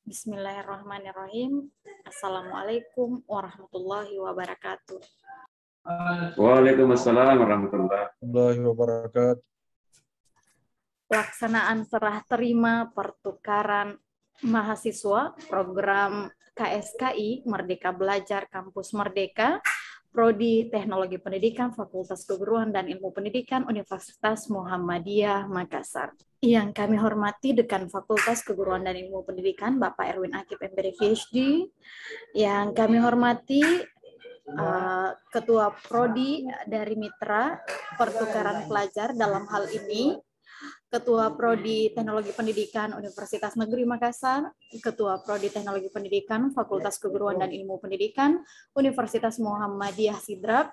Bismillahirrahmanirrahim. Assalamualaikum warahmatullahi wabarakatuh. Waalaikumsalam warahmatullahi wabarakatuh. Pelaksanaan serah terima pertukaran mahasiswa program KSKI Merdeka Belajar Kampus Merdeka Prodi Teknologi Pendidikan Fakultas Keguruan dan Ilmu Pendidikan Universitas Muhammadiyah Makassar. Yang kami hormati Dekan Fakultas Keguruan dan Ilmu Pendidikan Bapak Erwin Akib MPD PhD. Yang kami hormati Ketua Prodi dari Mitra Pertukaran Pelajar dalam hal ini Ketua Prodi Teknologi Pendidikan Universitas Negeri Makassar, Ketua Prodi Teknologi Pendidikan Fakultas Keguruan dan Ilmu Pendidikan Universitas Muhammadiyah Sidrap,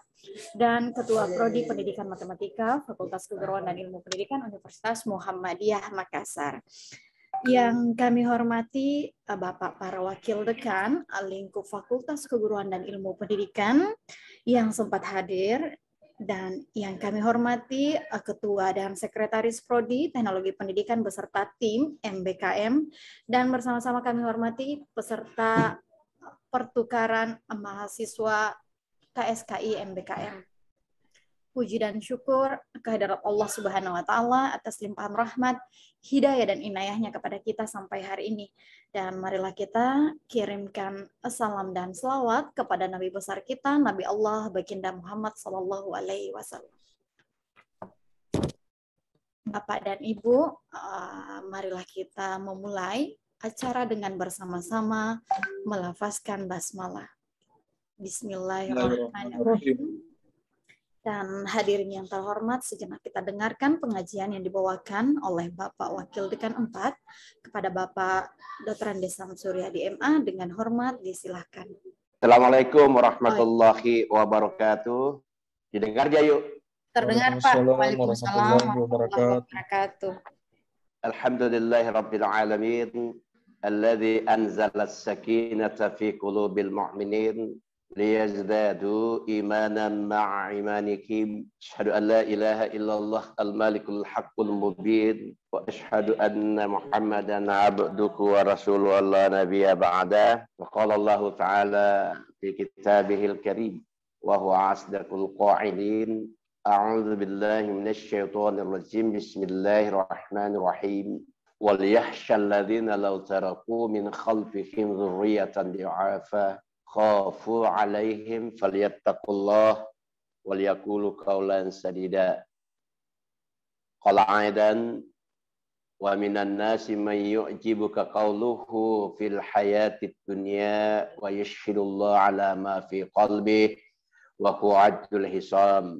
dan Ketua Prodi Pendidikan Matematika Fakultas Keguruan dan Ilmu Pendidikan Universitas Muhammadiyah Makassar. Yang kami hormati Bapak para Wakil Dekan lingkup Fakultas Keguruan dan Ilmu Pendidikan yang sempat hadir, dan yang kami hormati Ketua dan Sekretaris Prodi Teknologi Pendidikan beserta tim MBKM, dan bersama-sama kami hormati peserta pertukaran mahasiswa KSKI MBKM. Puji dan syukur kehadirat Allah Subhanahu wa Ta'ala atas limpahan rahmat, hidayah dan inayahnya kepada kita sampai hari ini. Dan marilah kita kirimkan salam dan selawat kepada Nabi besar kita, Nabi Allah Baginda Muhammad Sallallahu Alaihi Wasallam. Bapak dan Ibu, marilah kita memulai acara dengan bersama-sama melafazkan basmalah. Bismillahirrahmanirrahim. Dan hadirin yang terhormat, sejenak kita dengarkan pengajian yang dibawakan oleh Bapak Wakil Dekan 4 kepada Bapak Dr. Andes Samsuryadi MA. Dengan hormat disilahkan. Assalamualaikum warahmatullahi wabarakatuh. Didengar ya yuk? Terdengar Pak. Waalaikumsalam warahmatullahi wabarakatuh. Alhamdulillahirabbil alamin alladzi anzala as-sakinata fi qulubil mu'minin liyazdadu imanan ma'a imanihim. Asyhadu an la ilaha illallah al-malikul haqqul mubin wa asyhadu anna Muhammadan abduhu wa rasuluhu la nabiyya ba'da. Wa qala Allah ta'ala fi kitabihil karim wa huwa asdaqul qa'ilin. A'udzu billahi minasy syaithanir rajim. Bismillahirrahmanirrahim. Wal yakhshal ladzina law taraku min khalfihim dzurriyyatan di'afa khafu alaihim falyattaqullah wal yaqulu qawlan sadida. Qala aidan wa minan nasi man yu'jibuka qawluhu fil hayatid dunya wa yashhadullahu ala ma fi qalbihi wa huwa ajul hisam.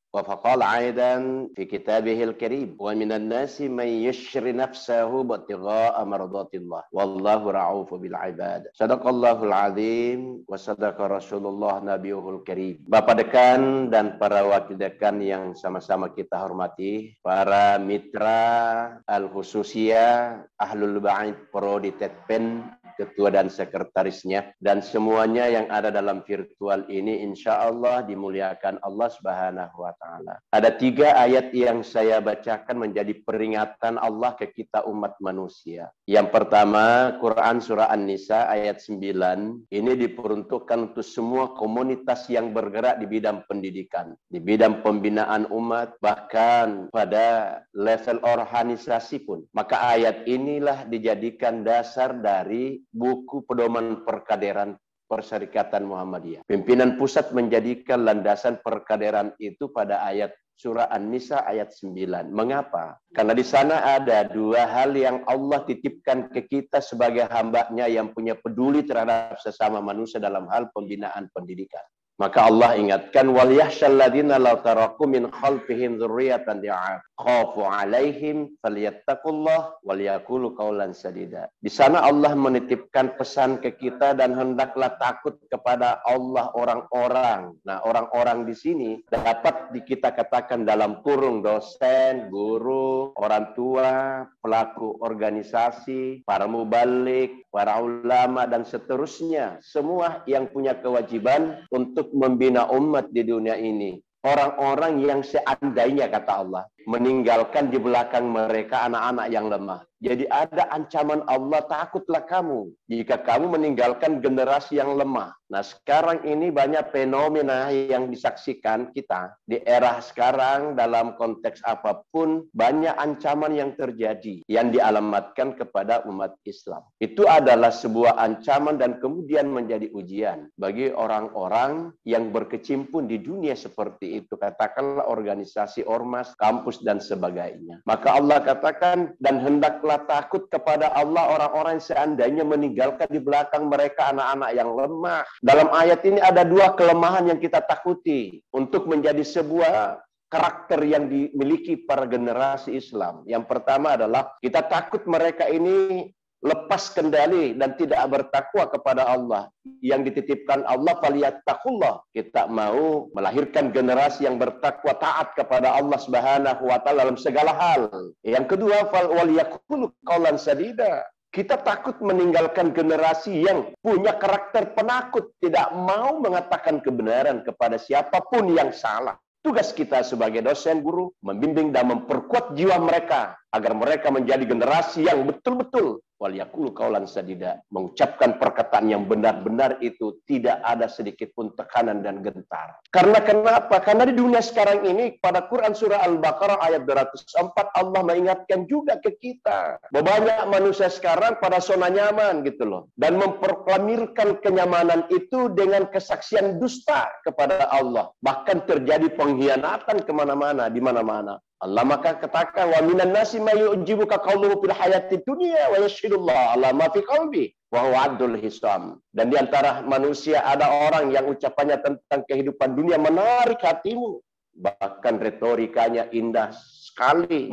Wa faqala aidan fi kitabihil karim wa minan nasi man yashri nafsahu batigha'a mardatillah wallahu ra'ufu bil ibad. Sadaqallahul azim wa sadaqa rasulullah nabiyuhul karim. Bapak dekan dan para wakil dekan yang sama-sama kita hormati, para mitra al-khususiyah Ahlul Bait Prodi Tetpen, ketua dan sekretarisnya, dan semuanya yang ada dalam virtual ini insya Allah dimuliakan Allah Subhanahu wa Ta'ala. Ada 3 ayat yang saya bacakan menjadi peringatan Allah ke kita umat manusia. Yang pertama, Quran Surah An-Nisa ayat 9. Ini diperuntukkan untuk semua komunitas yang bergerak di bidang pendidikan, di bidang pembinaan umat, bahkan pada level organisasi pun. Maka ayat inilah dijadikan dasar dari buku pedoman perkaderan Perserikatan Muhammadiyah. Pimpinan pusat menjadikan landasan perkaderan itu pada ayat surah An-Nisa ayat 9. Mengapa? Karena di sana ada 2 hal yang Allah titipkan ke kita sebagai hambanya yang punya peduli terhadap sesama manusia dalam hal pembinaan pendidikan. Maka Allah ingatkan wal yahsyal ladzina law taraku min khalfihim dzurriyyatan di'af khafu 'alaihim falyattaqullah wal yaqulu qawlan sadida. Di sana Allah menitipkan pesan ke kita dan hendaklah takut kepada Allah orang-orang. Nah, orang-orang di sini dapat kita katakan dalam kurung dosen, guru, orang tua, pelaku organisasi, para mubalik, para ulama dan seterusnya. Semua yang punya kewajiban untuk membina umat di dunia ini. Orang-orang yang seandainya, kata Allah, meninggalkan di belakang mereka anak-anak yang lemah. Jadi ada ancaman Allah, takutlah kamu jika kamu meninggalkan generasi yang lemah. Nah, sekarang ini banyak fenomena yang disaksikan kita di era sekarang dalam konteks apapun, banyak ancaman yang terjadi yang dialamatkan kepada umat Islam. Itu adalah sebuah ancaman dan kemudian menjadi ujian bagi orang-orang yang berkecimpung di dunia seperti itu. Katakanlah organisasi ormas, kampus dan sebagainya. Maka Allah katakan, dan hendaklah takut kepada Allah orang-orang yang seandainya meninggalkan di belakang mereka anak-anak yang lemah. Dalam ayat ini ada dua kelemahan yang kita takuti untuk menjadi sebuah karakter yang dimiliki para generasi Islam. Yang pertama adalah kita takut mereka ini lepas kendali dan tidak bertakwa kepada Allah. Yang dititipkan Allah, falyattaqullah. Kita mau melahirkan generasi yang bertakwa, taat kepada Allah Subhanahu wa taala dalam segala hal. Yang kedua, walyaqulu qaulan sadida. Kita takut meninggalkan generasi yang punya karakter penakut, tidak mau mengatakan kebenaran kepada siapapun yang salah. Tugas kita sebagai dosen, guru, membimbing dan memperkuat jiwa mereka agar mereka menjadi generasi yang betul-betul walyaqulu qaulan sadida, mengucapkan perkataan yang benar-benar itu tidak ada sedikit pun tekanan dan gentar. Karena kenapa? Karena di dunia sekarang ini pada Quran surah Al-Baqarah ayat 204 Allah mengingatkan juga ke kita bahwa banyak manusia sekarang pada zona nyaman gitu loh, dan memproklamirkan kenyamanan itu dengan kesaksian dusta kepada Allah. Bahkan terjadi pengkhianatan kemana-mana, di mana-mana. Allah maka katakan, wa minan nasi may yu'jibuka qawluhu fil hayati dunya wa yashhadullah ala ma fi qalbi wa huwa adul hisam. Dan di antara manusia ada orang yang ucapannya tentang kehidupan dunia menarik hatimu, bahkan retorikanya indah sekali.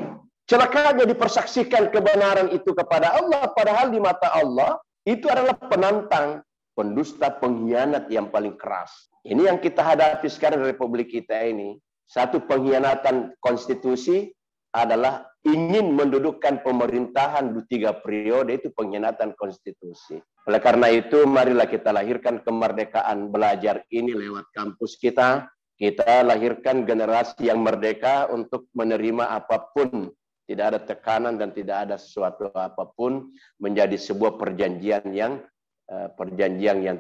Celakanya dipersaksikan kebenaran itu kepada Allah, padahal di mata Allah itu adalah penantang, pendusta, pengkhianat yang paling keras. Ini yang kita hadapi sekarang di Republik kita ini. Satu pengkhianatan konstitusi adalah ingin mendudukkan pemerintahan 3 periode, itu pengkhianatan konstitusi. Oleh karena itu, marilah kita lahirkan kemerdekaan belajar ini lewat kampus kita. Kita lahirkan generasi yang merdeka untuk menerima apapun. Tidak ada tekanan dan tidak ada sesuatu apapun menjadi sebuah perjanjian yang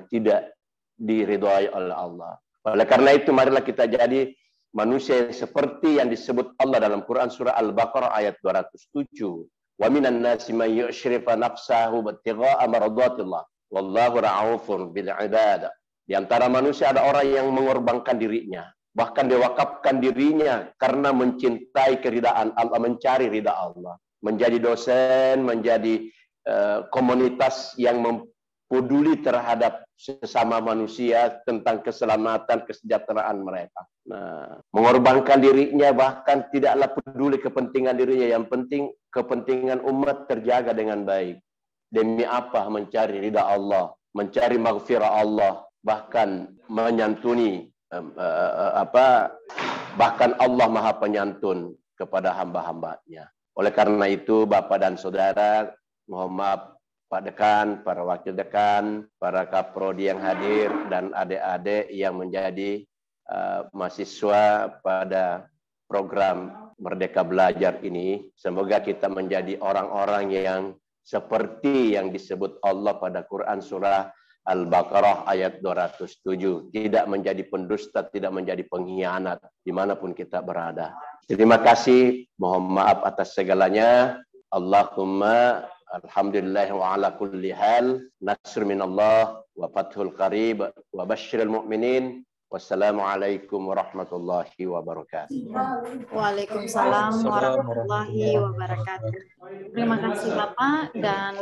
tidak diridhai oleh Allah. Oleh karena itu, marilah kita jadi manusia yang seperti yang disebut Allah dalam Quran surah Al-Baqarah ayat 207. Wa minan nasi may yu'shrifu nafsahu ibtigha'a maradatillah wallahu ra'ufun bil 'ibad. Di antara manusia ada orang yang mengorbankan dirinya, bahkan diwakafkan dirinya karena mencintai keridaan Allah, mencari ridha Allah. Menjadi dosen, menjadi komunitas yang peduli terhadap sesama manusia tentang keselamatan, kesejahteraan mereka. Nah, mengorbankan dirinya, bahkan tidaklah peduli kepentingan dirinya, yang penting kepentingan umat terjaga dengan baik. Demi apa? Mencari ridha Allah, mencari maghfirah Allah, bahkan menyantuni bahkan Allah Maha Penyantun kepada hamba-hambanya. Oleh karena itu, Bapak dan Saudara, mohon maaf Pak Dekan, para Wakil Dekan, para Kaprodi yang hadir, dan adik-adik yang menjadi mahasiswa pada program Merdeka Belajar ini. Semoga kita menjadi orang-orang yang seperti yang disebut Allah pada Quran surah Al-Baqarah ayat 207. Tidak menjadi pendusta, tidak menjadi pengkhianat dimanapun kita berada. Terima kasih, mohon maaf atas segalanya. Allahumma alhamdulillah wa ala kulli hal, nasr minallah wa fathul qarib wa basyiril mu'minin. Wassalamualaikum warahmatullahi wabarakatuh. Waalaikumsalam warahmatullahi wabarakatuh. Terima kasih Bapak, dan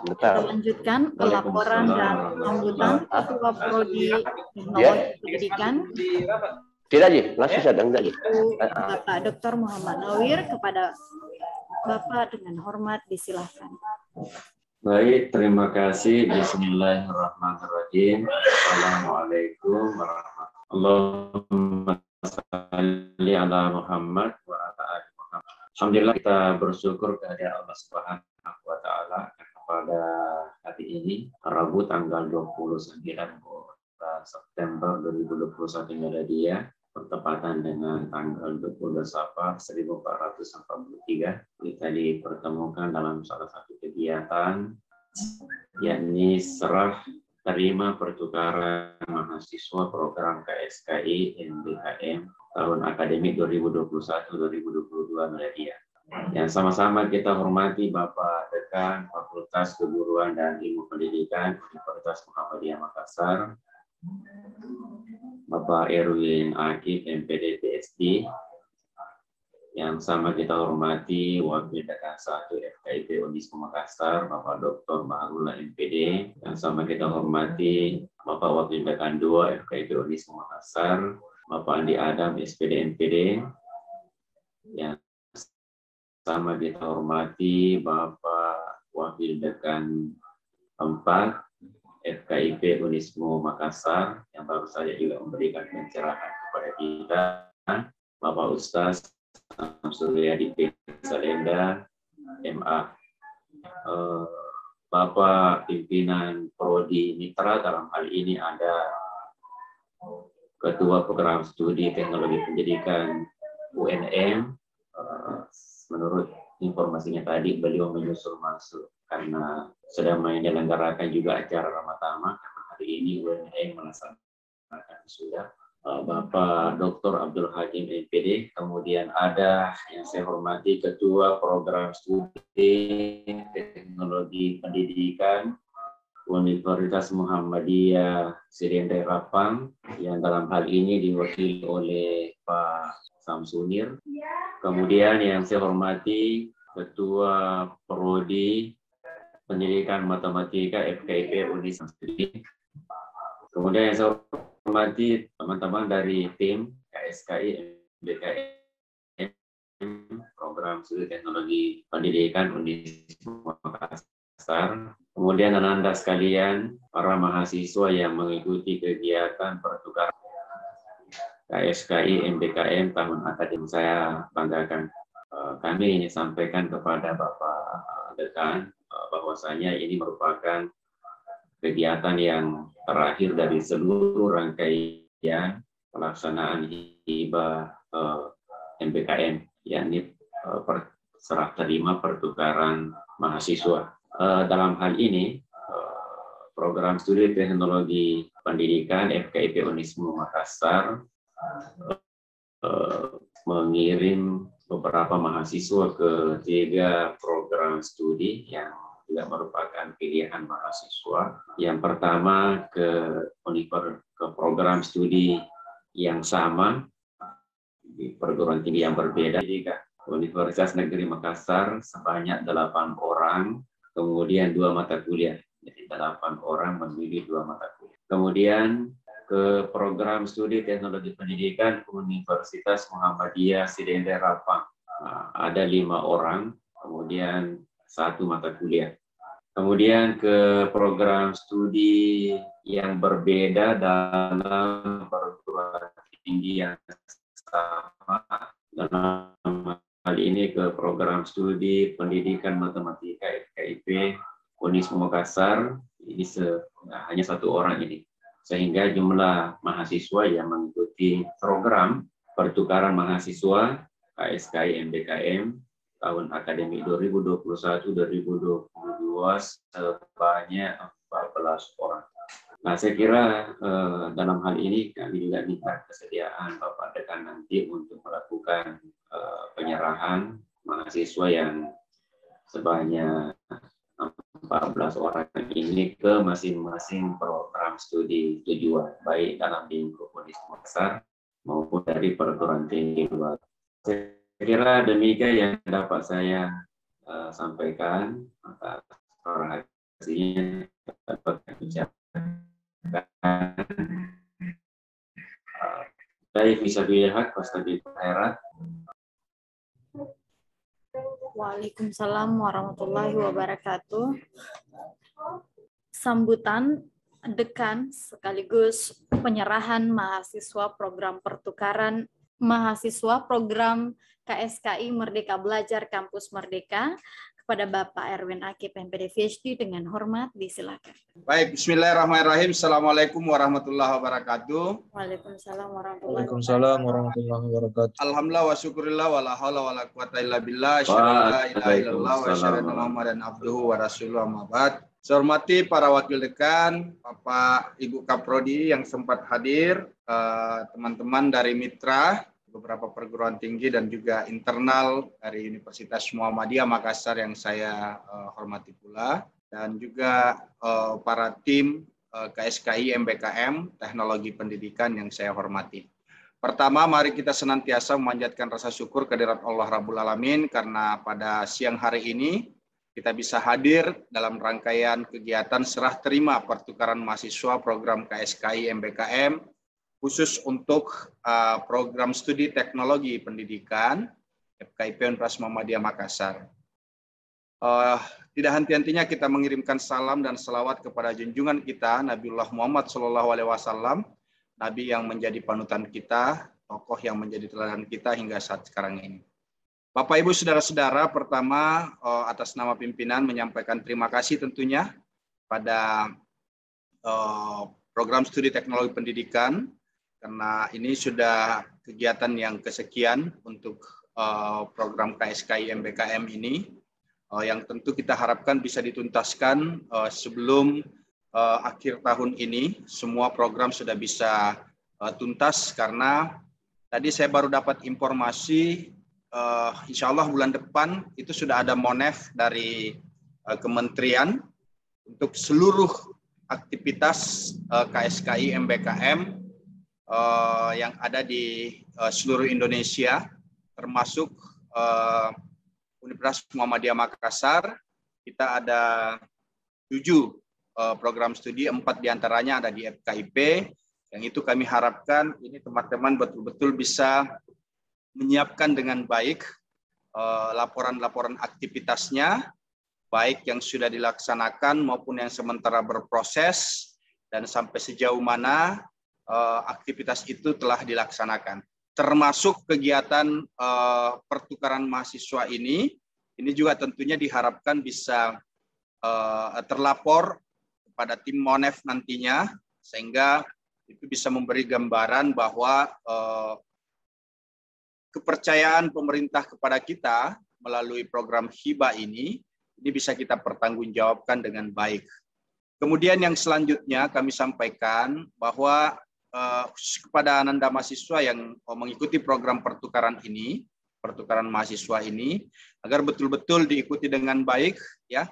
kita lanjutkan ke laporan dan sambutan Ketua Prodi Teknologi Pendidikan. Tidak aja, langsung saja enggak aja. Bapak Dr. Muhammad Nawir, kepada Bapak dengan hormat disilahkan. Baik, terima kasih. Bismillahirrahmanirrahim. Assalamualaikum warahmatullahi wabarakatuh. Alhamdulillah, kita bersyukur kepada Allah Subhanahu wa taala pada hari ini, Rabu tanggal 29 September 2021 Miladia, bertepatan dengan tanggal 20 Safar 1443. Kita dipertemukan dalam salah satu kegiatan, yakni serah terima pertukaran mahasiswa program KSKI MBKM tahun akademik 2021-2022 Miladiah. Yang sama-sama kita hormati Bapak Dekan Fakultas Keguruan dan Ilmu Pendidikan Universitas Muhammadiyah Makassar, Bapak Erwin Akif MPD PhD. Yang sama kita hormati Wakil Dekan 1 FKIP Unisma Makassar, Bapak Dr. Baharullah MPD. Yang sama kita hormati Bapak Wakil Dekan 2 FKIP Unisma Makassar, Bapak Andi Adam SPD MPD. Yang sama kita hormati Bapak Wakil Dekan 4 FKIP Unisma Makassar yang baru saja juga memberikan pencerahan kepada kita, Bapak Ustaz Suryadi Salenda MA, Bapak pimpinan Prodi Mitra, dalam hal ini ada Ketua Program Studi Teknologi Pendidikan UNM. Menurut informasinya tadi beliau menyusul masuk karena sedang menyelenggarakan juga acara Ramadhan, karena hari ini UNM melaksanakan sudah. Bapak Dr. Abdul Hakim MPD, kemudian ada yang saya hormati Ketua Program Studi Teknologi Pendidikan Universitas Muhammadiyah Sirende Rapang, yang dalam hal ini diwakili oleh Pak Samsunir. Kemudian yang saya hormati Ketua Prodi Pendidikan Matematika FKIP Unisma. Kemudian yang saya hormati teman-teman dari tim KSKI MBKM Program Studi Teknologi Pendidikan Unisma Makassar. Kemudian Anda sekalian, para mahasiswa yang mengikuti kegiatan pertukaran KSKI MBKM tahun akademik, saya banggakan. Kami sampaikan kepada Bapak Dekan bahwasanya ini merupakan kegiatan yang terakhir dari seluruh rangkaian pelaksanaan hibah MBKM, yakni serah terima pertukaran mahasiswa. Dalam hal ini, Program Studi Teknologi Pendidikan FKIP Unisma Makassar mengirim beberapa mahasiswa ke 3 program studi yang juga merupakan pilihan mahasiswa. Yang pertama ke program studi yang sama di perguruan tinggi yang berbeda. Universitas Negeri Makassar sebanyak 8 orang, kemudian 2 mata kuliah. Jadi 8 orang memilih 2 mata kuliah. Kemudian ke program studi teknologi pendidikan Universitas Muhammadiyah Sirende Rapang. Ada 5 orang, kemudian 1 mata kuliah. Kemudian ke program studi yang berbeda dalam perguruan tinggi yang sama, dalam hal ini ke program studi pendidikan matematika FKIP Unisma Makassar, ini hanya 1 orang ini, sehingga jumlah mahasiswa yang mengikuti program pertukaran mahasiswa KSKI MBKM tahun akademik 2021-2022 sebanyak 14 orang. Nah, saya kira dalam hal ini kami juga minta kesediaan Bapak Dekan nanti untuk melakukan penyerahan mahasiswa yang sebanyak 14 orang ini ke masing-masing program studi tujuan, baik dalam lingkup Unisma Makassar maupun dari perguruan tinggi luar. Saya kira demikian yang dapat saya sampaikan. Maka terima kasih dapat ucapkan. Baik, bisa dilihat Ustadz Khairat. Waalaikumsalam warahmatullahi wabarakatuh. Sambutan dekan sekaligus penyerahan mahasiswa program pertukaran mahasiswa program KSKI Merdeka Belajar Kampus Merdeka kepada Bapak Erwin Akip, MPD PhD, dengan hormat disilakan. Baik, bismillahirrahmanirrahim. Assalamualaikum warahmatullahi wabarakatuh. Waalaikumsalam Waalaikumsalam warahmatullahi wabarakatuh. Alhamdulillah wa syukurillah wa la haula wa la quwata illa billah. Asyhadu an la ilaha illallah wa asyhadu anna Muhammadan abduhu wa rasuluhu, amma ba'd. Saya hormati para wakil dekan, Bapak Ibu Kaprodi yang sempat hadir, teman-teman dari mitra beberapa perguruan tinggi dan juga internal dari Universitas Muhammadiyah Makassar yang saya hormati pula, dan juga para tim KSKI MBKM Teknologi Pendidikan yang saya hormati. Pertama, mari kita senantiasa memanjatkan rasa syukur kehadirat Allah Rabbul Alamin karena pada siang hari ini kita bisa hadir dalam rangkaian kegiatan serah terima pertukaran mahasiswa program KSKI MBKM khusus untuk program studi teknologi pendidikan FKIP Universitas Muhammadiyah Makassar. Tidak henti-hentinya kita mengirimkan salam dan selawat kepada junjungan kita Nabiullah Muhammad SAW, Nabi yang menjadi panutan kita, tokoh yang menjadi teladan kita hingga saat sekarang ini. Bapak Ibu saudara-saudara, pertama atas nama pimpinan menyampaikan terima kasih tentunya pada program studi teknologi pendidikan, karena ini sudah kegiatan yang kesekian untuk program KSKI MBKM ini, yang tentu kita harapkan bisa dituntaskan sebelum akhir tahun ini. Semua program sudah bisa tuntas, karena tadi saya baru dapat informasi, insya Allah bulan depan itu sudah ada monef dari kementerian untuk seluruh aktivitas KSKI MBKM yang ada di seluruh Indonesia, termasuk Universitas Muhammadiyah Makassar. Kita ada 7 program studi, 4 diantaranya ada di FKIP, yang itu kami harapkan ini teman-teman betul-betul bisa menyiapkan dengan baik laporan-laporan aktivitasnya, baik yang sudah dilaksanakan maupun yang sementara berproses, dan sampai sejauh mana aktivitas itu telah dilaksanakan. Termasuk kegiatan pertukaran mahasiswa ini juga tentunya diharapkan bisa terlapor kepada tim Monef nantinya, sehingga itu bisa memberi gambaran bahwa kepercayaan pemerintah kepada kita melalui program hibah ini bisa kita pertanggungjawabkan dengan baik. Kemudian yang selanjutnya kami sampaikan bahwa kepada Ananda mahasiswa yang mengikuti program pertukaran mahasiswa ini, agar betul-betul diikuti dengan baik, ya,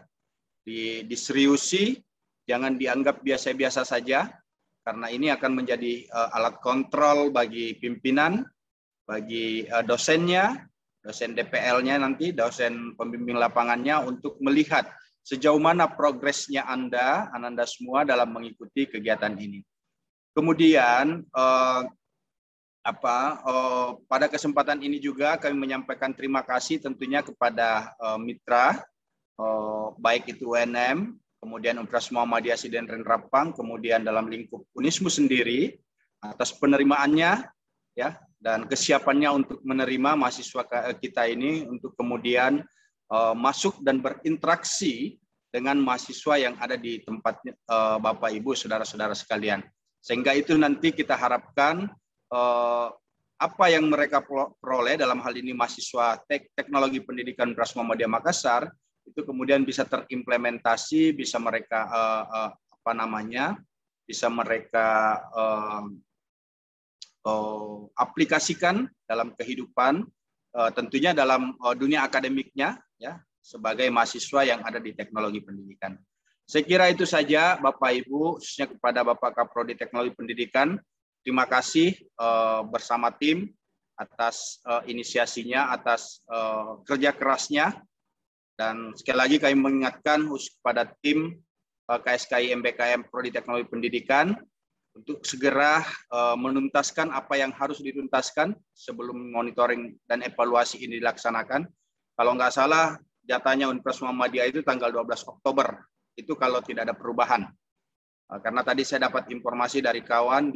diseriusi, jangan dianggap biasa-biasa saja, karena ini akan menjadi alat kontrol bagi pimpinan, bagi dosennya, dosen DPL-nya nanti, dosen pembimbing lapangannya, untuk melihat sejauh mana progresnya Ananda semua dalam mengikuti kegiatan ini. Kemudian pada kesempatan ini juga kami menyampaikan terima kasih tentunya kepada mitra, baik itu UNM, kemudian Universitas Muhammadiyah Siden Rendrapang, kemudian dalam lingkup Unismu sendiri, atas penerimaannya, ya, dan kesiapannya untuk menerima mahasiswa kita ini untuk kemudian masuk dan berinteraksi dengan mahasiswa yang ada di tempat Bapak Ibu saudara-saudara sekalian. Sehingga itu nanti kita harapkan apa yang mereka peroleh, dalam hal ini mahasiswa teknologi pendidikan Universitas Muhammadiyah Makassar, itu kemudian bisa terimplementasi, bisa mereka bisa mereka aplikasikan dalam kehidupan, tentunya dalam dunia akademiknya, ya, sebagai mahasiswa yang ada di teknologi pendidikan. Saya kira itu saja Bapak Ibu, khususnya kepada Bapak Kaprodi Teknologi Pendidikan. Terima kasih bersama tim atas inisiasinya, atas kerja kerasnya. Dan sekali lagi kami mengingatkan khusus kepada tim KSKI MBKM Prodi Teknologi Pendidikan untuk segera menuntaskan apa yang harus dituntaskan sebelum monitoring dan evaluasi ini dilaksanakan. Kalau nggak salah, datanya Universitas Muhammadiyah itu tanggal 12 Oktober. Itu kalau tidak ada perubahan. Karena tadi saya dapat informasi dari kawan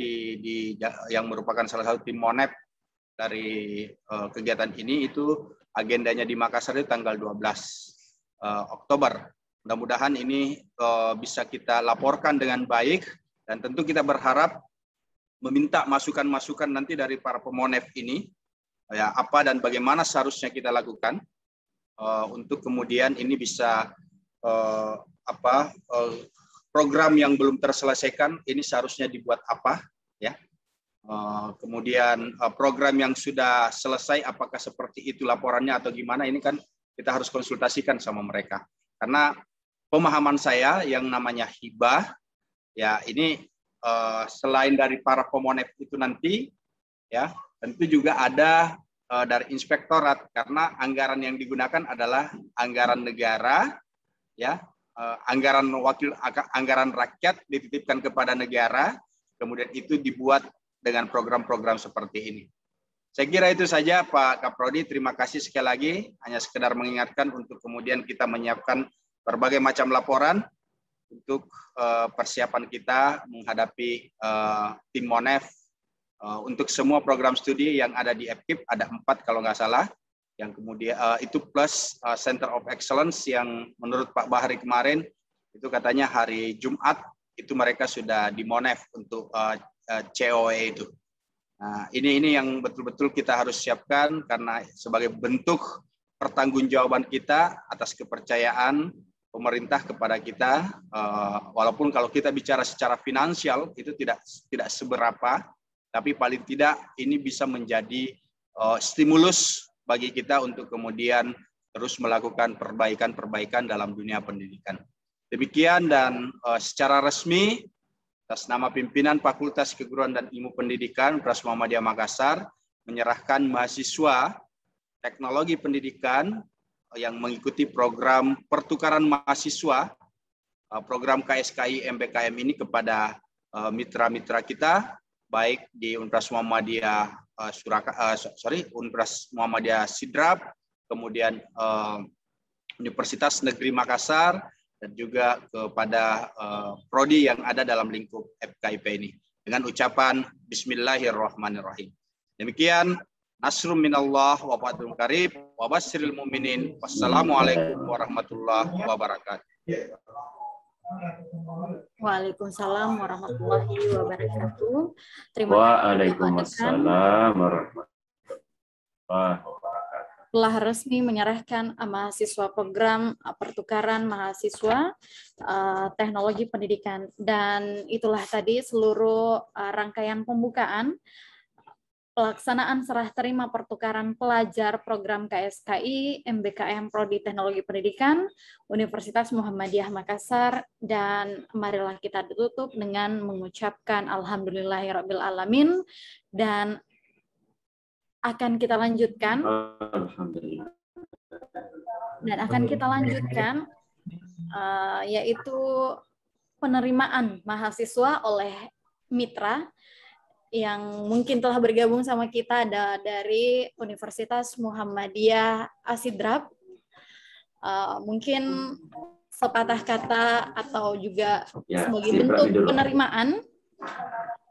yang merupakan salah satu tim Monep dari kegiatan ini, itu agendanya di Makassar itu tanggal 12 Oktober. Mudah-mudahan ini bisa kita laporkan dengan baik, dan tentu kita berharap meminta masukan-masukan nanti dari para pemohon ini, ya, apa dan bagaimana seharusnya kita lakukan untuk kemudian ini bisa program yang belum terselesaikan ini seharusnya dibuat apa, ya. Kemudian program yang sudah selesai apakah seperti itu laporannya atau gimana, ini kan kita harus konsultasikan sama mereka. Karena pemahaman saya yang namanya hibah, ya ini selain dari para pemohon itu nanti, ya tentu juga ada dari inspektorat, karena anggaran yang digunakan adalah anggaran negara, ya, anggaran rakyat dititipkan kepada negara, kemudian itu dibuat dengan program-program seperti ini. Saya kira itu saja Pak Kaprodi. Terima kasih sekali lagi. Hanya sekedar mengingatkan untuk kemudian kita menyiapkan berbagai macam laporan untuk persiapan kita menghadapi tim Monef untuk semua program studi yang ada di FKIP, ada 4 kalau nggak salah, yang kemudian itu plus Center of Excellence yang menurut Pak Bahari kemarin itu katanya hari Jumat itu mereka sudah di Monef untuk COE itu. Nah, ini yang betul-betul kita harus siapkan karena sebagai bentuk pertanggungjawaban kita atas kepercayaan pemerintah kepada kita, walaupun kalau kita bicara secara finansial itu tidak seberapa, tapi paling tidak ini bisa menjadi stimulus bagi kita untuk kemudian terus melakukan perbaikan-perbaikan dalam dunia pendidikan. Demikian, dan secara resmi atas nama pimpinan Fakultas Keguruan dan Ilmu Pendidikan Universitas Muhammadiyah Makassar menyerahkan mahasiswa teknologi pendidikan yang mengikuti program pertukaran mahasiswa, program KSKI MBKM ini kepada mitra-mitra kita, baik di Universitas Muhammadiyah Universitas Muhammadiyah Sidrap, kemudian Universitas Negeri Makassar, dan juga kepada prodi yang ada dalam lingkup FKIP ini. Dengan ucapan Bismillahirrahmanirrahim. Demikian. Nasrum minallah wa fathun qarib wa basyiril mu'minin. Wassalamualaikum warahmatullahi wabarakatuh. Waalaikumsalam warahmatullahi wabarakatuh. Terima kasih. Waalaikumsalam warahmatullahi wabarakatuh. Telah resmi menyerahkan mahasiswa program pertukaran mahasiswa teknologi pendidikan, dan itulah tadi seluruh rangkaian pembukaan pelaksanaan serah terima pertukaran pelajar program KSKI MBKM Prodi Teknologi Pendidikan Universitas Muhammadiyah Makassar, dan marilah kita tutup dengan mengucapkan Alhamdulillahirabbil alamin, dan akan kita lanjutkan yaitu penerimaan mahasiswa oleh mitra yang mungkin telah bergabung sama kita, ada dari Universitas Muhammadiyah Asidrap. Mungkin sepatah kata atau juga sebagai bentuk penerimaan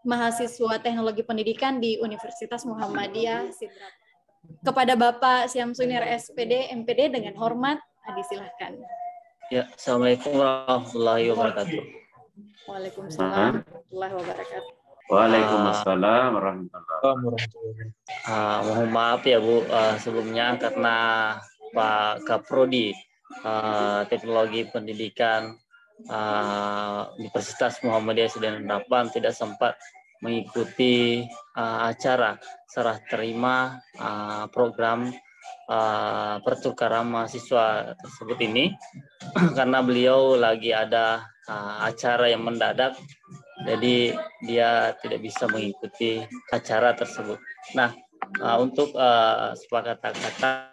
mahasiswa teknologi pendidikan di Universitas Muhammadiyah Sidrap. Kepada Bapak Syamsunir SPD MPD dengan hormat disilahkan. Ya, Assalamualaikum warahmatullahi wabarakatuh. Waalaikumsalam warahmatullahi wabarakatuh. Waalaikumsalam warahmatullahi wabarakatuh. Mohon maaf ya Bu, sebelumnya karena Pak Kaprodi Teknologi Pendidikan Universitas Muhammadiyah Sidrap tidak sempat mengikuti acara serah terima program pertukaran mahasiswa tersebut ini karena beliau lagi ada acara yang mendadak, jadi dia tidak bisa mengikuti acara tersebut. Nah, untuk sepakat kata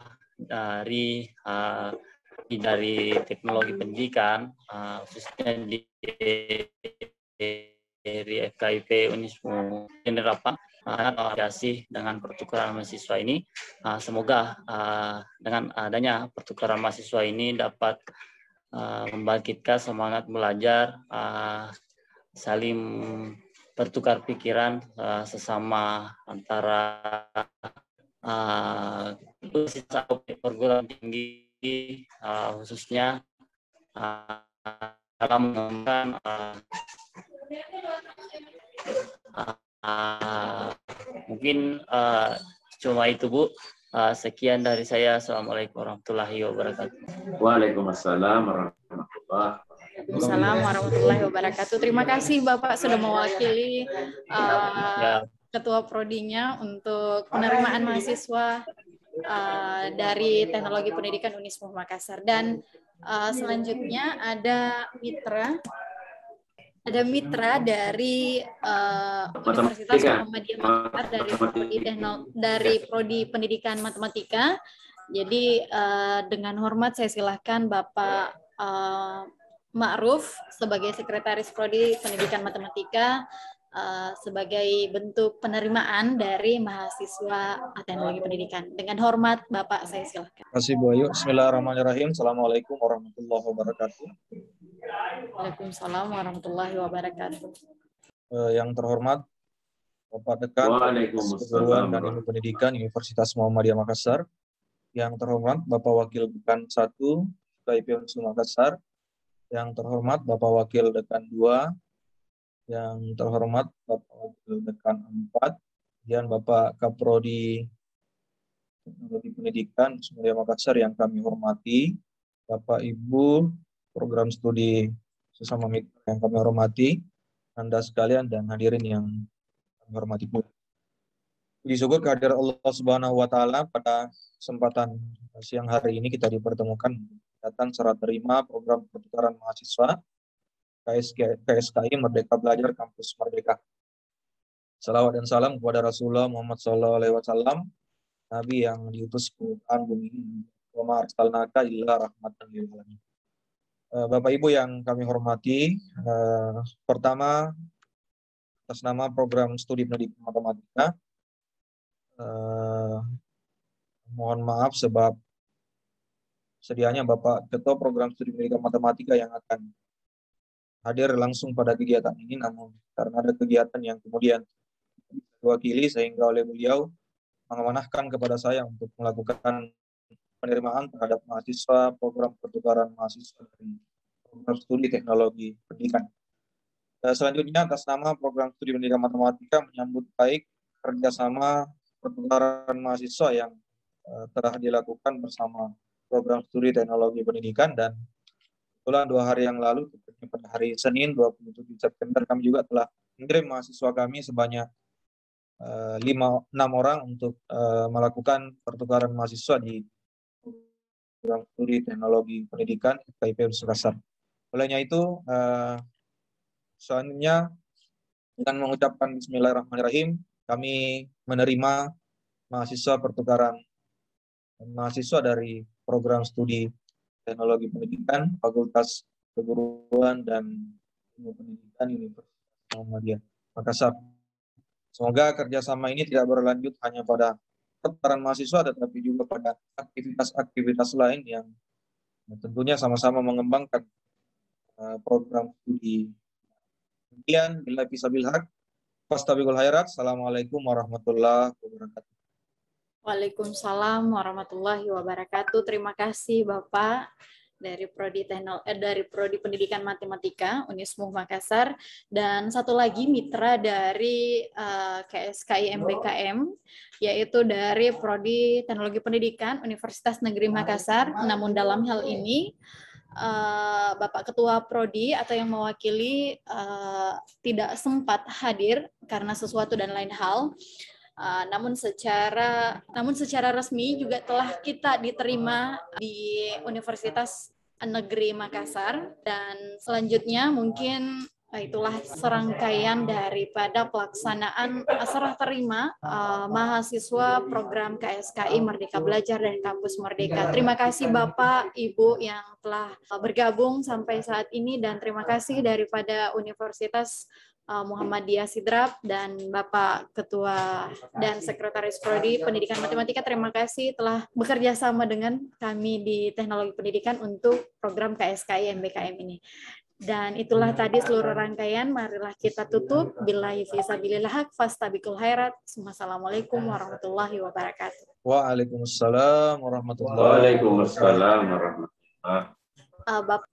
dari teknologi pendidikan, khususnya dari FKIP Unismu Sidrap, apresiasi dengan pertukaran mahasiswa ini. Semoga dengan adanya pertukaran mahasiswa ini dapat membangkitkan semangat belajar, saling bertukar pikiran sesama antara perguruan tinggi khususnya dalam mengembangkan mungkin cuma itu Bu. Sekian dari saya. Assalamualaikum warahmatullahi wabarakatuh. Waalaikumsalam warahmatullahi wabarakatuh. Waalaikumsalam warahmatullahi wabarakatuh. Terima kasih Bapak sudah mewakili Ketua Prodinya untuk penerimaan mahasiswa dari Teknologi Pendidikan Unismu Makassar. Dan selanjutnya ada mitra dari Universitas Muhammadiyah Makassar dari Prodi Pendidikan Matematika. Jadi dengan hormat saya silakan Bapak Ma'ruf sebagai Sekretaris Prodi Pendidikan Matematika sebagai bentuk penerimaan dari mahasiswa teknologi pendidikan. Dengan hormat, Bapak, saya silakan. Terima kasih Bu Ayu. Bismillahirrahmanirrahim. Assalamualaikum warahmatullahi wabarakatuh. Waalaikumsalam warahmatullahi wabarakatuh. Yang terhormat Bapak Dekan Perguruan dan Ilmu Pendidikan Universitas Muhammadiyah Makassar. Yang terhormat Bapak Wakil Dekan 1 KIP Unismu Makassar. Yang terhormat Bapak Wakil Dekan 2. Yang terhormat Bapak Wakil Dekan 4, dan Bapak Kaprodi Teknologi Pendidikan Muhammadiyah Makassar yang kami hormati, Bapak Ibu program studi sesama mitra yang kami hormati, Anda sekalian dan hadirin yang kami hormati pula. Puji syukur kehadiran Allah Subhanahu wa taala pada kesempatan siang hari ini kita dipertemukan datang serah terima program pertukaran mahasiswa KSKI Merdeka Belajar Kampus Merdeka. Salawat dan salam kepada Rasulullah Muhammad SAW, Nabi yang diutus ke bumi ini, wa ma arsalnaka illa rahmatan lil alamin. Bapak Ibu yang kami hormati, pertama atas nama program studi pendidikan matematika, mohon maaf sebab sedianya Bapak Ketua Program Studi Pendidikan Matematika yang akan hadir langsung pada kegiatan ini, namun karena ada kegiatan yang kemudian diwakili sehingga oleh beliau mengamanahkan kepada saya untuk melakukan penerimaan terhadap mahasiswa program pertukaran mahasiswa dari program studi teknologi pendidikan. Selanjutnya atas nama program studi pendidikan matematika menyambut baik kerjasama pertukaran mahasiswa yang telah dilakukan bersama program studi teknologi pendidikan, dan kebetulan 2 hari yang lalu, pada hari Senin 27 September, kami juga telah mengirim mahasiswa kami sebanyak 6 orang untuk melakukan pertukaran mahasiswa di program studi teknologi pendidikan KIP Makassar. Olehnya itu, selanjutnya dengan mengucapkan Bismillahirrahmanirrahim, kami menerima mahasiswa pertukaran mahasiswa dari program studi teknologi pendidikan Fakultas Keguruan dan Ilmu Pendidikan Universitas Muhammadiyah Makassar. Semoga kerjasama ini tidak berlanjut hanya pada pertukaran mahasiswa, tetapi juga pada aktivitas-aktivitas lain yang tentunya sama-sama mengembangkan program studi. Demikian, bila fisabil haq, fastabiqul khairat. Assalamualaikum warahmatullahi wabarakatuh. Waalaikumsalam warahmatullahi wabarakatuh. Terima kasih Bapak dari Prodi Pendidikan Matematika Unismu Makassar, dan satu lagi mitra dari KSKI MBKM, yaitu dari Prodi Teknologi Pendidikan Universitas Negeri Makassar. Namun dalam hal ini Bapak Ketua Prodi atau yang mewakili tidak sempat hadir karena sesuatu dan lain hal. Namun secara resmi juga telah kita diterima di Universitas Negeri Makassar, dan selanjutnya mungkin itulah serangkaian daripada pelaksanaan serah terima mahasiswa program KSKI Merdeka Belajar dan Kampus Merdeka. Terima kasih Bapak, Ibu yang telah bergabung sampai saat ini, dan terima kasih daripada Universitas Muhammadiyah Sidrap dan Bapak Ketua dan Sekretaris Prodi Pendidikan Matematika. Terima kasih telah bekerja sama dengan kami di Teknologi Pendidikan untuk program KSKI MBKM ini. Dan itulah tadi seluruh rangkaian. Marilah kita tutup. Billahi fi sabilillah haq fastabiqul khairat. Wassalamualaikum warahmatullahi wabarakatuh. Waalaikumsalam warahmatullahi wabarakatuh. Waalaikumsalam warahmatullahi wabarakatuh. Bapak